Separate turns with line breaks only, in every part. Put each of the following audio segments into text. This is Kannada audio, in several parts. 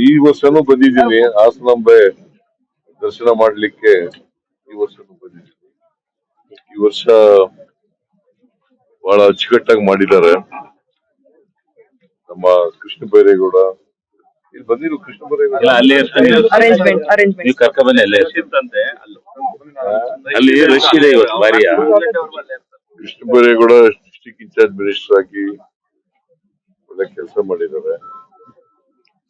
ಈ ವರ್ಷನೂ ಬಂದಿದ್ದೀನಿ ಹಾಸನಾಂಬೆ ದರ್ಶನ ಮಾಡ್ಲಿಕ್ಕೆ. ಈ ವರ್ಷನೂ ಬಂದಿದ್ದೀನಿ. ಈ ವರ್ಷ ಬಹಳ ಅಚ್ಚುಕಟ್ಟಾಗಿ ಮಾಡಿದ್ದಾರೆ. ನಮ್ಮ ಕೃಷ್ಣ ಬೈರೇಗೌಡ ಇಲ್ಲಿ ಬಂದಿರು. ಕೃಷ್ಣ ಬೈರೇಗೌಡ
ನೀವು ಕರ್ಕ ಬನ್ನಿ. ಅಲ್ಲಿ ರಶ್ ಇದೆ ಇವತ್ತು ಬಾರಿಯ.
Krishna Byregowda district incharge minister ಆಗಿ ಒಳ್ಳೆ ಕೆಲಸ ಮಾಡಿದ್ದಾರೆ.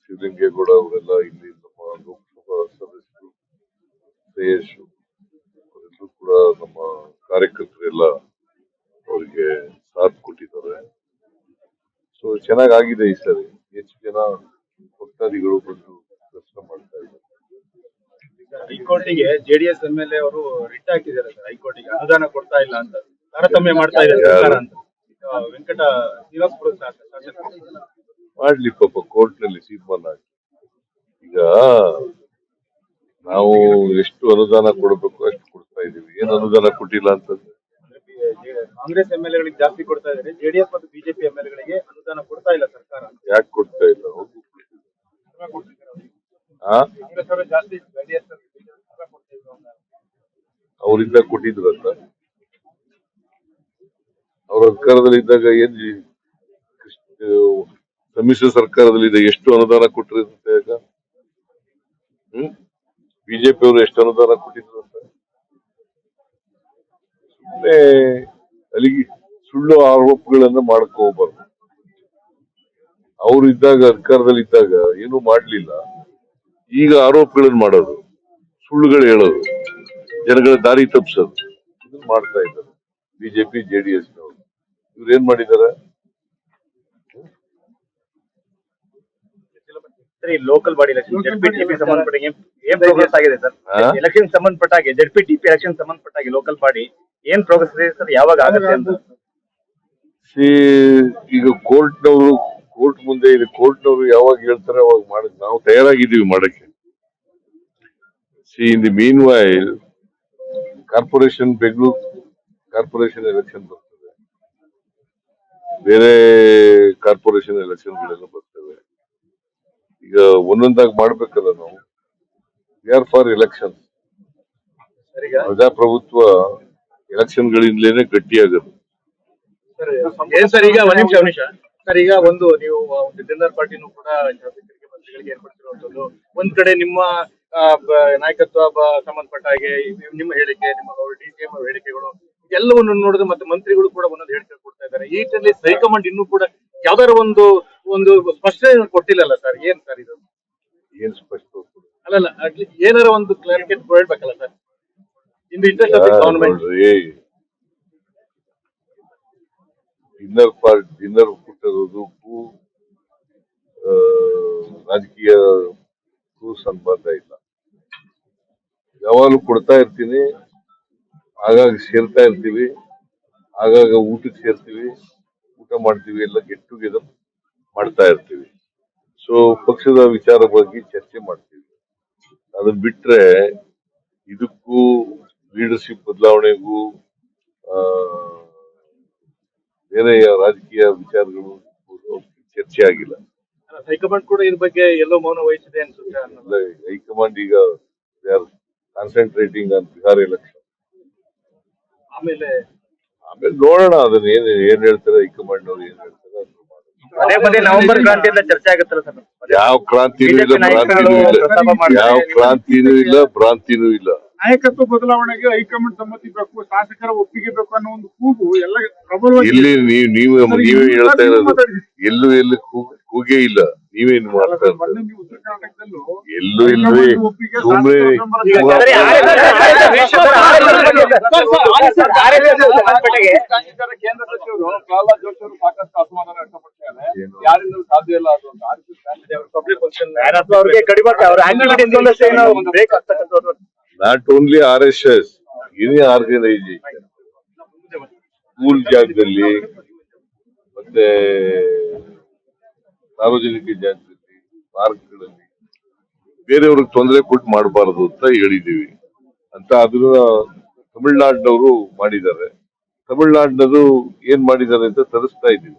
ಶಿವಲಿಂಗೇಗೌಡ ಅವರೆಲ್ಲ ಇಲ್ಲಿ ನಮ್ಮ ಲೋಕಸಭಾ ಸದಸ್ಯರು, ಶ್ರೇಯಸ್ ಅವರೆಲ್ಲರೂ ಕೂಡ ನಮ್ಮ ಕಾರ್ಯಕರ್ತರೆಲ್ಲ ಅವರಿಗೆ ಸಾಥ್ ಕೊಟ್ಟಿದ್ದಾರೆ. ಸೊ ಚೆನ್ನಾಗಿದೆ ಈ ಸರಿ. ಹೆಚ್ಚು ಜನ ಭಕ್ತಾದಿಗಳು ಬಂದು ದರ್ಶನ ಮಾಡ್ತಾ ಇದ್ದಾರೆ.
ಹೈಕೋರ್ಟಿಗೆ ಜೆಡಿಎಸ್ ಎಂಎಲ್ಎ ಅವರು ರಿಟ್ ಹಾಕಿದ್ದಾರೆ ಸರ್. ಹೈಕೋರ್ಟಿಗೆ ಅನುದಾನ ಕೊಡ್ತಾ ಇಲ್ಲ ಅಂತ ತಾರತಮ್ಯ ಮಾಡ್ತಾ ಇದೆ ಸರ್ಕಾರ ಅಂತ ವೆಂಕಟ ಶ್ರೀನಿವಾಸಪುರ ಶಾಸಕರು
ಮಾಡ್ಲಿ ಪಾಪ, ಕೋರ್ಟ್ ನಲ್ಲಿ ತೀರ್ಮಾನ ಆಗಿ. ಈಗ ನಾವು ಎಷ್ಟು ಅನುದಾನ ಕೊಡಬೇಕು ಅಷ್ಟು ಕೊಡ್ತಾ ಇದೀವಿ. ಏನು ಅನುದಾನ ಕೊಟ್ಟಿಲ್ಲ ಅಂತಂದ್ರೆ
ಕಾಂಗ್ರೆಸ್ ಎಂಎಲ್ಎಗಳಿಗೆ ಜಾಸ್ತಿ ಕೊಡ್ತಾ ಇದ್ದಾರೆ, ಜೆಡಿಎಸ್ ಮತ್ತು ಬಿಜೆಪಿ ಎಂಎಲ್ಎಗಳಿಗೆ ಅನುದಾನ ಕೊಡ್ತಾ ಇಲ್ಲ ಸರ್ಕಾರ.
ಯಾಕೆ ಕೊಡ್ತಾ ಇಲ್ಲ?
ಜಾಸ್ತಿ
ಅವರಿಂದ ಕೊಟ್ಟಿದ್ರಂತ. ಅವ್ರ ಅಧಿಕಾರದಲ್ಲಿ ಇದ್ದಾಗ ಏನ್ ಸಮ್ಮಿಶ್ರ ಸರ್ಕಾರದಲ್ಲಿ ಎಷ್ಟು ಅನುದಾನ ಕೊಟ್ಟಿರುತ್ತೆ? ಈಗ ಬಿಜೆಪಿ ಅವರು ಎಷ್ಟು ಅನುದಾನ ಕೊಟ್ಟಿದ್ರು ಅಂತ ಸುಮ್ಮನೆ ಅಲ್ಲಿಗೆ ಸುಳ್ಳು ಆರೋಪಗಳನ್ನ ಮಾಡ್ಕೋಬಾರ್ದು. ಅವ್ರು ಇದ್ದಾಗ, ಅಧಿಕಾರದಲ್ಲಿ ಇದ್ದಾಗ ಏನು ಮಾಡ್ಲಿಲ್ಲ. ಈಗ ಆರೋಪಗಳನ್ನ ಮಾಡೋದು, ಸುಳ್ಳುಗಳು ಹೇಳೋದು, ಜನಗಳ ದಾರಿ ತಪ್ಪಿಸೋದು, ಇದನ್ನ ಮಾಡ್ತಾ ಇದ್ದಾರೆ ಬಿಜೆಪಿ ಜೆಡಿಎಸ್ ನವರು. ಇವ್ರು ಏನ್ ಮಾಡಿದಾರೆ?
ಲೋಕಲ್ ಬಾಡಿ ಎಲೆಕ್ಷನ್ ಜೆಡ್ಪಿಟಿಪಿ ಸಂಬಂಧಪಟ್ಟಾಗೆ ಏನ್ ಪ್ರೋಗ್ರೆಸ್ ಆಗಿದೆ ಸರ್? ಎಲೆಕ್ಷನ್ ಸಂಬಂಧಪಟ್ಟಾಗೆ ಜೆಡ್ಪಿಟಿಪಿ ಎಲೆಕ್ಷನ್ ಸಂಬಂಧಪಟ್ಟಾಗೆ ಲೋಕಲ್ ಬಾಡಿ ಏನ್ ಪ್ರೋಗ್ರೆಸ್ ಇದೆ ಸರ್? ಯಾವಾಗ ಆಗುತ್ತೆ ಅಂತ?
ಈಗ ಕೋರ್ಟ್ ಮುಂದೆ ಇದೆ. ಕೋರ್ಟ್ನವರು ಯಾವಾಗ ಹೇಳ್ತಾರೆ ಅವಾಗ ಮಾಡಕ್ ನಾವು ತಯಾರಾಗಿದ್ದೀವಿ ಮಾಡಕ್ಕೆ. In the mean while corporation, Bengaluru corporation election ಬರ್ತದೆ, ಬೇರೆ ಕಾರ್ಪೊರೇಷನ್ ಎಲೆಕ್ಷನ್ಗಳೆಲ್ಲ ಬರ್ತವೆ. ಈಗ ಒಂದೊಂದಾಗಿ ಮಾಡ್ಬೇಕಲ್ಲ ನಾವು. We are for election. ಪ್ರಜಾಪ್ರಭುತ್ವ ಎಲೆಕ್ಷನ್ಗಳಿಂದಲೇ ಗಟ್ಟಿಯಾಗದು.
ಸರ್ ಈಗ ಒಂದ್ ನಿಮಿಷ ಸರ್, ಈಗ ಒಂದು ನೀವು ಡಿನ್ನರ್ ಪಾರ್ಟಿನೂ ಕೂಡ ಶಾಸಕರಿಗೆ ಮಂತ್ರಿಗಳಿಗೆ ಏರ್ಪಡಿಸಿರುವಂತದ್ದು. ಒಂದ್ ಕಡೆ ನಿಮ್ಮ ನಾಯಕತ್ವ ಸಂಬಂಧಪಟ್ಟ ಹಾಗೆ ನಿಮ್ಮ ಹೇಳಿಕೆ, ನಿಮ್ಮ ಡಿಸಿಎಂ ಹೇಳಿಕೆಗಳು ಎಲ್ಲವನ್ನು ನೋಡಿದ್ರೆ ಮತ್ತೆ ಮಂತ್ರಿಗಳು ಕೂಡ ಒಂದೊಂದು ಹೇಳಿಕೆ ಕೊಡ್ತಾ ಇದ್ದಾರೆ. ಈ ನಿಟ್ಟಿನಲ್ಲಿ ಹೈಕಮಾಂಡ್ ಇನ್ನೂ ಕೂಡ ಯಾವ್ದಾದ್ರು ಒಂದು ಸ್ಪಷ್ಟನೆ ಕೊಟ್ಟಿಲ್ಲಲ್ಲ ಸರ್? ಏನ್ ಸರ್ ಇದು?
ಏನ್ ಸ್ಪಷ್ಟ
ಅಲ್ಲಲ್ಲ, ಏನಾರ ಒಂದು ಕ್ಲಾರಿಫಿಕೇಟ್ ಹೇಳ್ಬೇಕಲ್ಲ sir? In the interest of the government.
Dinner ಕೊಟ್ಟಿರೋದಕ್ಕೂ ರಾಜಕೀಯಕ್ಕೂ ಸಂಬಂಧ ಇಲ್ಲ. ಯಾವಾಗಲೂ ಕೊಡ್ತಾ ಇರ್ತೀನಿ, ಆಗಾಗ ಸೇರ್ತಾ ಇರ್ತೀವಿ, ಆಗಾಗ ಊಟಕ್ಕೆ ಸೇರ್ತೀವಿ, ಊಟ ಮಾಡ್ತೀವಿ, ಎಲ್ಲ ಗೆಟ್ ಟುಗೆದರ್ ಮಾಡ್ತಾ ಇರ್ತೀವಿ. ಸೊ ಪಕ್ಷದ ವಿಚಾರ ಬಗ್ಗೆ ಚರ್ಚೆ ಮಾಡ್ತೀವಿ. ಅದನ್ನ ಬಿಟ್ರೆ ಇದಕ್ಕೂ ಲೀಡರ್ಶಿಪ್ ಬದಲಾವಣೆಗೂ ಬೇರೆ ರಾಜಕೀಯ ವಿಚಾರಗಳು ಚರ್ಚೆ ಆಗಿಲ್ಲ.
ಹೈಕಮಾಂಡ್ ಕೂಡ ಇದ್ರ ಬಗ್ಗೆ ಎಲ್ಲೋ ಮೌನ ವಹಿಸಿದೆ ಅನ್ಸುತ್ತೆ.
ಹೈಕಮಾಂಡ್ ಈಗ they are concentrating on Bihar election.
ಆಮೇಲೆ
ನೋಡೋಣ ಅದನ್ನ ಏನ್ ಹೇಳ್ತಾರೆ ಹೈಕಮಾಂಡ್ ಅವ್ರು, ಏನ್ ಹೇಳ್ತಾರೆ.
ನವೆಂಬರ್ ಕ್ರಾಂತಿಯಿಂದ ಚರ್ಚೆ ಆಗುತ್ತಲ್ಲ ಸರ್?
ಯಾವ ಕ್ರಾಂತಿನೂ ಇಲ್ಲ, ಭ್ರಾಂತಿನೂ ಇಲ್ಲ.
ನಾಯಕತ್ವ ಬದಲಾವಣೆಗೆ ಹೈಕಮಾಂಡ್ ಸಮ್ಮತಿ ಬೇಕು, ಶಾಸಕರ ಒಪ್ಪಿಗೆ ಬೇಕು ಅನ್ನೋ ಒಂದು ಕೂಗು ಎಲ್ಲ ಪ್ರಬಲವಾಗಿ.
ಇಲ್ಲಿ ನೀವೇ ಹೇಳ್ತಾ ಇರೋದು. ಎಲ್ಲೂ ಕೂಗೇ ಇಲ್ಲ. ನೀವೇನ್ ಮಾಡ್ತಾ ಇರೋದು?
ಉತ್ತರ ಕರ್ನಾಟಕದಲ್ಲೂ
ಎಲ್ಲೂ ಇಲ್ರಿ. ಸುಮ್ನೆ
ಕೇಂದ್ರ ಸಚಿವರು ಪ್ರಹ್ಲಾದ್ ಜೋಶಿ ಅವರು ಸಾಕಷ್ಟು ಅಸಮಾಧಾನ ವ್ಯಕ್ತಪಡಿಸಿದ್ದಾರೆ. ಯಾರಿಂದಲೂ ಸಾಧ್ಯ ಇಲ್ಲ ಅದು
not only RSS, any organisation school ಜಾಗದಲ್ಲಿ ಮತ್ತೆ ಸಾರ್ವಜನಿಕ ಜಾಗದಲ್ಲಿ, ಪಾರ್ಕ್ಗಳಲ್ಲಿ ಬೇರೆಯವ್ರಿಗೆ ತೊಂದರೆ ಕೊಟ್ಟು ಮಾಡಬಾರದು ಅಂತ ಹೇಳಿದೀವಿ ಅಂತ. ಅದನ್ನ ತಮಿಳ್ನಾಡಿನವರು ಮಾಡಿದ್ದಾರೆ. ತಮಿಳ್ನಾಡಿನದು ಏನ್ ಮಾಡಿದ್ದಾರೆ ಅಂತ ತರಿಸ್ತಾ ಇದ್ದೀವಿ.